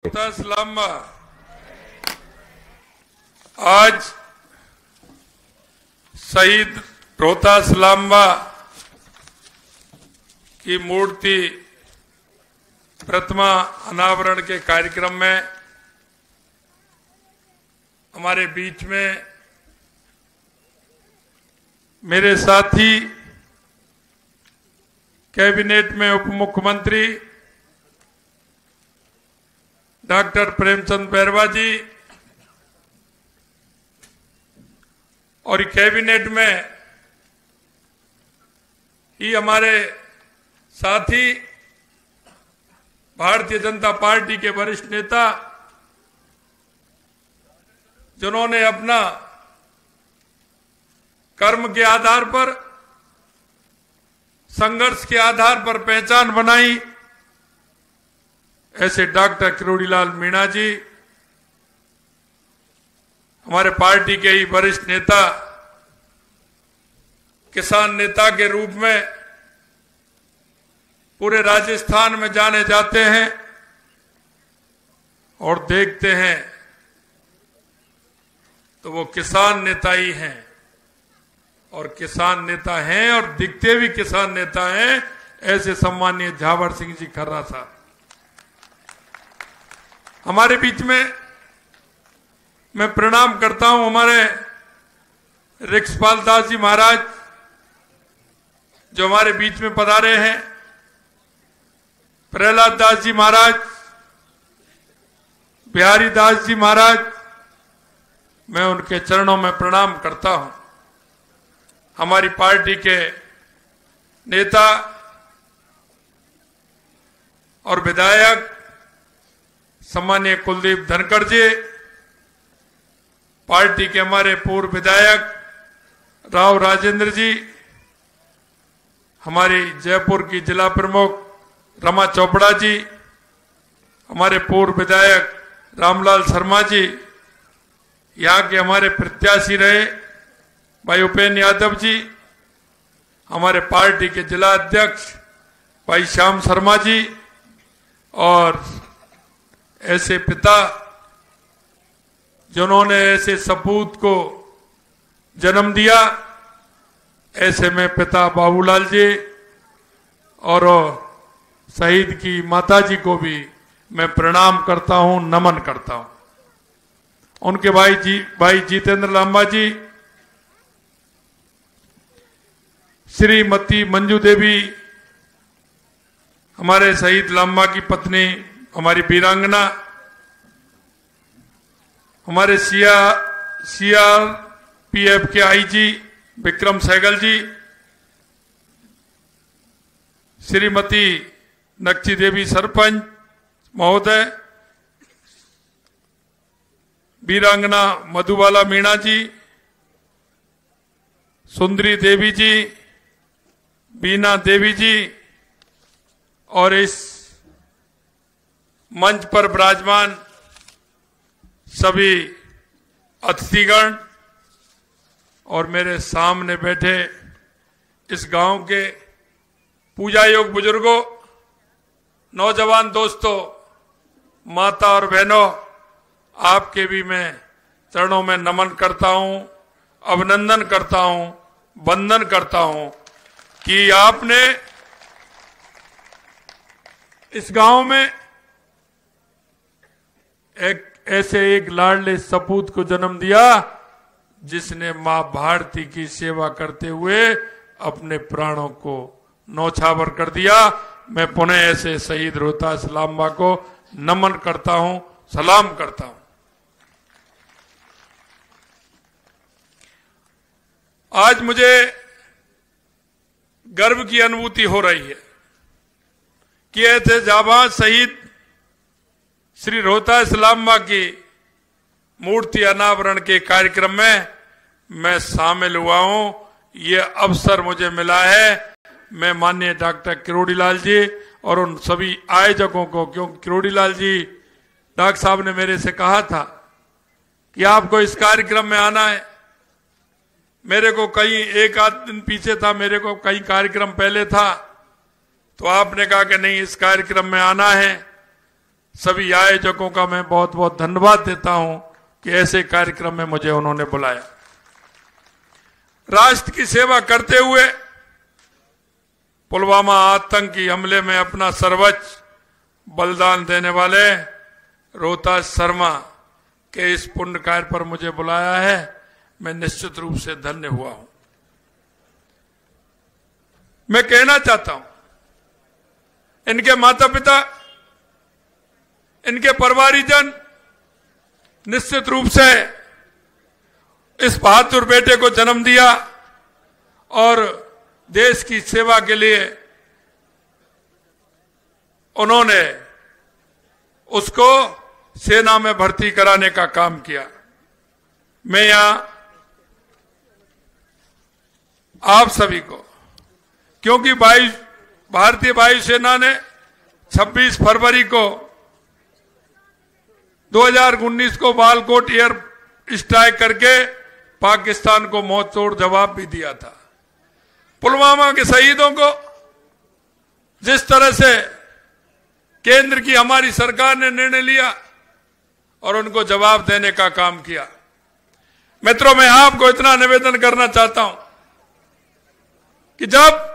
लांबा आज शहीद रोहतास लांबा की मूर्ति प्रतिमा अनावरण के कार्यक्रम में हमारे बीच में मेरे साथी कैबिनेट में उप मुख्यमंत्री डॉक्टर प्रेमचंद बैरवा जी और कैबिनेट में ही हमारे साथी भारतीय जनता पार्टी के वरिष्ठ नेता जिन्होंने अपना कर्म के आधार पर संघर्ष के आधार पर पहचान बनाई, ऐसे डॉक्टर किरोड़ीलाल मीणा जी हमारे पार्टी के ही वरिष्ठ नेता, किसान नेता के रूप में पूरे राजस्थान में जाने जाते हैं और देखते हैं तो वो किसान नेता ही हैं और किसान नेता हैं और दिखते भी किसान नेता हैं, ऐसे सम्मानीय झावर सिंह जी खर्रा साहब हमारे बीच में। मैं प्रणाम करता हूं हमारे रिक्सपाल दास जी महाराज जो हमारे बीच में पधारे हैं, प्रहलाद दास जी महाराज, बिहारी दास जी महाराज, मैं उनके चरणों में प्रणाम करता हूं। हमारी पार्टी के नेता और विधायक सम्मानीय कुलदीप धनखड़ जी, पार्टी के हमारे पूर्व विधायक राव राजेंद्र जी, हमारी जयपुर की जिला प्रमुख रमा चोपड़ा जी, हमारे पूर्व विधायक रामलाल शर्मा जी, यहाँ के हमारे प्रत्याशी रहे भाई उपेन्द्र यादव जी, हमारे पार्टी के जिला अध्यक्ष भाई श्याम शर्मा जी और ऐसे पिता जिन्होंने ऐसे सपूत को जन्म दिया, ऐसे में पिता बाबूलाल जी और शहीद की माता जी को भी मैं प्रणाम करता हूं, नमन करता हूं। उनके भाई जितेंद्र लांबा जी, श्रीमती मंजू देवी हमारे शहीद लांबा की पत्नी, हमारी वीरांगना, हमारे सीआरपीएफ के आईजी विक्रम सहगल जी, श्रीमती नक्ची देवी सरपंच महोदय, वीरांगना मधुबाला मीणा जी, सुंदरी देवी जी, बीना देवी जी और इस मंच पर विराजमान सभी अतिथिगण और मेरे सामने बैठे इस गांव के पूजा योग बुजुर्गों, नौजवान दोस्तों, माता और बहनों, आपके भी मैं चरणों में नमन करता हूं, अभिनंदन करता हूं, वंदन करता हूं कि आपने इस गांव में एक लाडले सपूत को जन्म दिया जिसने मां भारती की सेवा करते हुए अपने प्राणों को नौछावर कर दिया। मैं पुनः ऐसे शहीद रोहतास लांबा को नमन करता हूं, सलाम करता हूं। आज मुझे गर्व की अनुभूति हो रही है कि ऐसे जाबाज शहीद श्री रोहतास लांबा की मूर्ति अनावरण के कार्यक्रम में मैं शामिल हुआ हूं। ये अवसर मुझे मिला है। मैं माननीय डॉक्टर किरोड़ीलाल जी और उन सभी आयोजकों को, क्योंकि किरोड़ीलाल जी डॉक्टर साहब ने मेरे से कहा था कि आपको इस कार्यक्रम में आना है। मेरे को एक आध दिन पीछे था, मेरे को कई कार्यक्रम पहले था, तो आपने कहा कि नहीं इस कार्यक्रम में आना है। सभी आयोजकों का मैं बहुत बहुत धन्यवाद देता हूं कि ऐसे कार्यक्रम में मुझे उन्होंने बुलाया। राष्ट्र की सेवा करते हुए पुलवामा आतंकी हमले में अपना सर्वोच्च बलिदान देने वाले रोहतास शर्मा के इस पुण्य कार्य पर मुझे बुलाया है, मैं निश्चित रूप से धन्य हुआ हूं। मैं कहना चाहता हूं, इनके माता पिता, इनके परिवारीजन निश्चित रूप से इस बहादुर बेटे को जन्म दिया और देश की सेवा के लिए उन्होंने उसको सेना में भर्ती कराने का काम किया। मैं यहां आप सभी को, क्योंकि भारतीय वायुसेना ने 26 फरवरी को 2019 को बालाकोट एयर स्ट्राइक करके पाकिस्तान को मौत तोड़ जवाब भी दिया था। पुलवामा के शहीदों को जिस तरह से केंद्र की हमारी सरकार ने निर्णय लिया और उनको जवाब देने का काम किया। मित्रों, मैं आपको इतना निवेदन करना चाहता हूं कि जब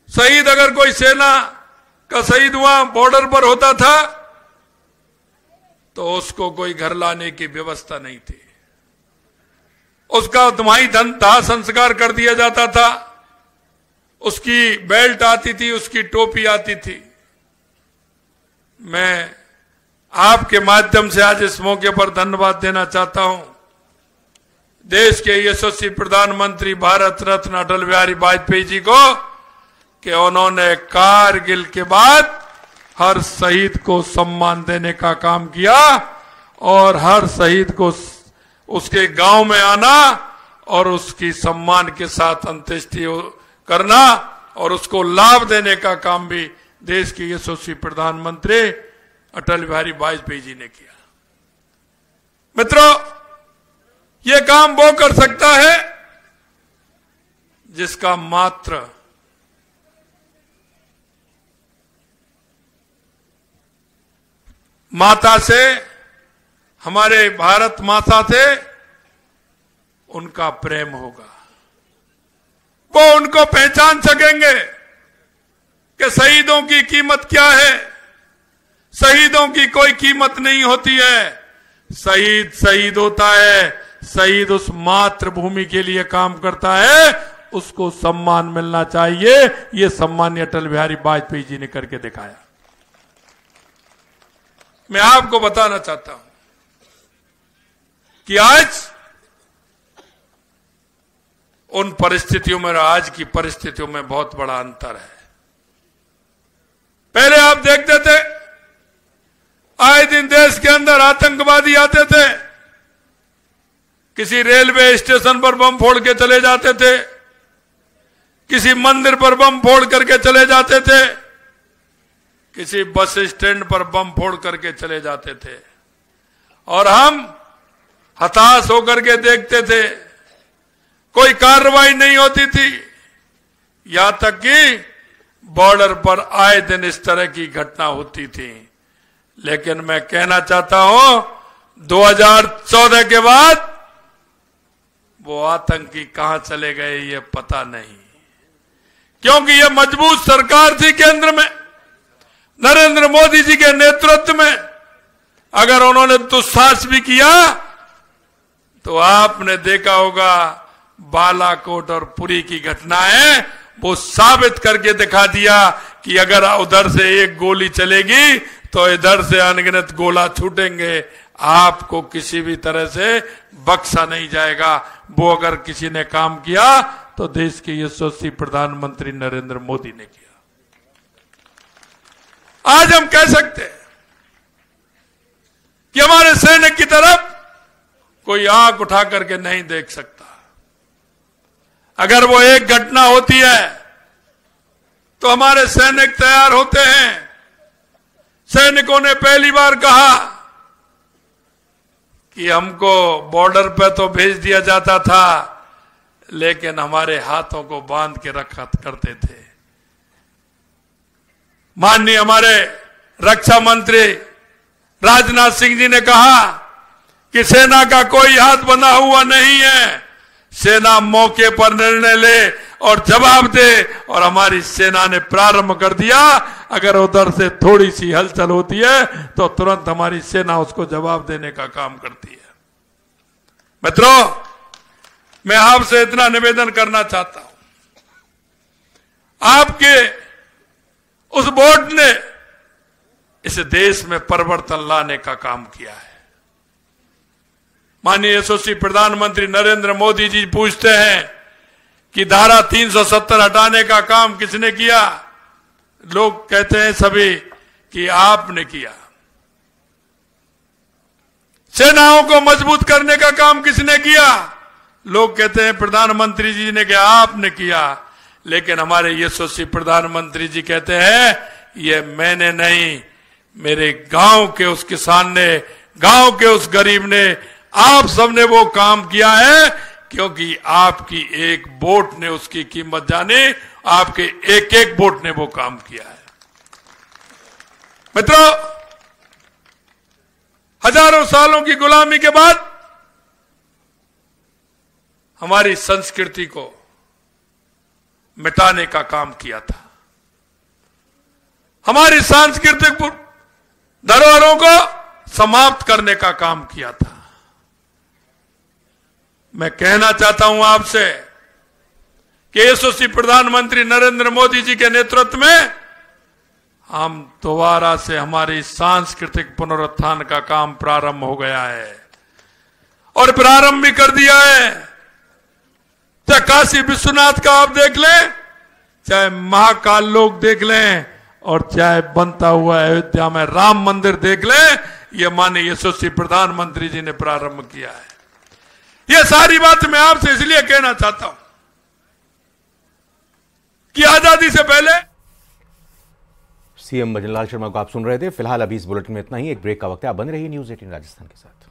शहीद, अगर कोई सेना का शहीद हुआ बॉर्डर पर होता था तो उसको कोई घर लाने की व्यवस्था नहीं थी, उसका तुम्हारी दाह संस्कार कर दिया जाता था, उसकी बेल्ट आती थी, उसकी टोपी आती थी। मैं आपके माध्यम से आज इस मौके पर धन्यवाद देना चाहता हूं देश के यशस्वी प्रधानमंत्री भारत रत्न अटल बिहारी वाजपेयी जी को कि उन्होंने कारगिल के बाद हर शहीद को सम्मान देने का काम किया और हर शहीद को उसके गांव में आना और उसकी सम्मान के साथ अंत्येष्टि करना और उसको लाभ देने का काम भी देश के यशस्वी प्रधानमंत्री अटल बिहारी वाजपेयी जी ने किया। मित्रों, ये काम वो कर सकता है जिसका मात्र माता से, हमारे भारत माता से उनका प्रेम होगा। वो उनको पहचान सकेंगे कि शहीदों की कीमत क्या है। शहीदों की कोई कीमत नहीं होती है। शहीद शहीद होता है। शहीद उस मातृभूमि के लिए काम करता है, उसको सम्मान मिलना चाहिए। ये सम्माननीय अटल बिहारी वाजपेयी जी ने करके दिखाया। मैं आपको बताना चाहता हूं कि आज उन परिस्थितियों में और आज की परिस्थितियों में बहुत बड़ा अंतर है। पहले आप देखते थे आए दिन देश के अंदर आतंकवादी आते थे, किसी रेलवे स्टेशन पर बम फोड़ के चले जाते थे, किसी मंदिर पर बम फोड़ करके चले जाते थे, किसी बस स्टैंड पर बम फोड़ करके चले जाते थे और हम हताश होकर के देखते थे। कोई कार्रवाई नहीं होती थी, यहां तक कि बॉर्डर पर आए दिन इस तरह की घटना होती थी। लेकिन मैं कहना चाहता हूं 2014 के बाद वो आतंकी कहां चले गए ये पता नहीं, क्योंकि ये मजबूत सरकार थी केंद्र में नरेंद्र मोदी जी के नेतृत्व में। अगर उन्होंने दुस्साहस भी किया तो आपने देखा होगा बालाकोट और पुरी की घटनाएं वो साबित करके दिखा दिया कि अगर उधर से एक गोली चलेगी तो इधर से अनगिनत गोला छूटेंगे, आपको किसी भी तरह से बख्शा नहीं जाएगा। वो अगर किसी ने काम किया तो देश के यशस्वी प्रधानमंत्री नरेंद्र मोदी ने किया। आज हम कह सकते हैं कि हमारे सैनिक की तरफ कोई आंख उठा करके नहीं देख सकता। अगर वो एक घटना होती है तो हमारे सैनिक तैयार होते हैं। सैनिकों ने पहली बार कहा कि हमको बॉर्डर पे तो भेज दिया जाता था, लेकिन हमारे हाथों को बांध के रखा करते थे। माननीय हमारे रक्षा मंत्री राजनाथ सिंह जी ने कहा कि सेना का कोई हाथ बंधा हुआ नहीं है, सेना मौके पर निर्णय ले और जवाब दे, और हमारी सेना ने प्रारंभ कर दिया। अगर उधर से थोड़ी सी हलचल होती है तो तुरंत हमारी सेना उसको जवाब देने का काम करती है। मित्रों, मैं आपसे इतना निवेदन करना चाहता हूं, आपके उस वोट ने इस देश में परिवर्तन लाने का काम किया है। माननीय यशस्वी प्रधानमंत्री नरेंद्र मोदी जी पूछते हैं कि धारा 370 हटाने का काम किसने किया? लोग कहते हैं सभी कि आपने किया। सेनाओं को मजबूत करने का काम किसने किया? लोग कहते हैं प्रधानमंत्री जी ने किया, आपने किया। लेकिन हमारे यशस्वी प्रधानमंत्री जी कहते हैं ये मैंने नहीं, मेरे गांव के उस किसान ने, गांव के उस गरीब ने, आप सबने वो काम किया है, क्योंकि आपकी एक वोट ने उसकी कीमत जानी, आपके एक एक वोट ने वो काम किया है। मित्रों, हजारों सालों की गुलामी के बाद हमारी संस्कृति को मिटाने का काम किया था, हमारी सांस्कृतिक धरोहरों को समाप्त करने का काम किया था। मैं कहना चाहता हूं आपसे कि यशस्वी प्रधानमंत्री नरेंद्र मोदी जी के नेतृत्व में हम दोबारा से हमारी सांस्कृतिक पुनरुत्थान का काम प्रारंभ हो गया है, और प्रारंभ भी कर दिया है। चाहे काशी विश्वनाथ का आप देख लें, चाहे महाकाल लोक देख लें, और चाहे बनता हुआ अयोध्या में राम मंदिर देख लें, ये माननीय यशस्वी प्रधानमंत्री जी ने प्रारंभ किया है। ये सारी बात मैं आपसे इसलिए कहना चाहता हूं कि आजादी से पहले सीएम भजन लाल शर्मा को आप सुन रहे थे। फिलहाल अभी इस बुलेटिन में इतना ही। एक ब्रेक का वक्त है, आप बने रहिए न्यूज़ 18 राजस्थान के साथ।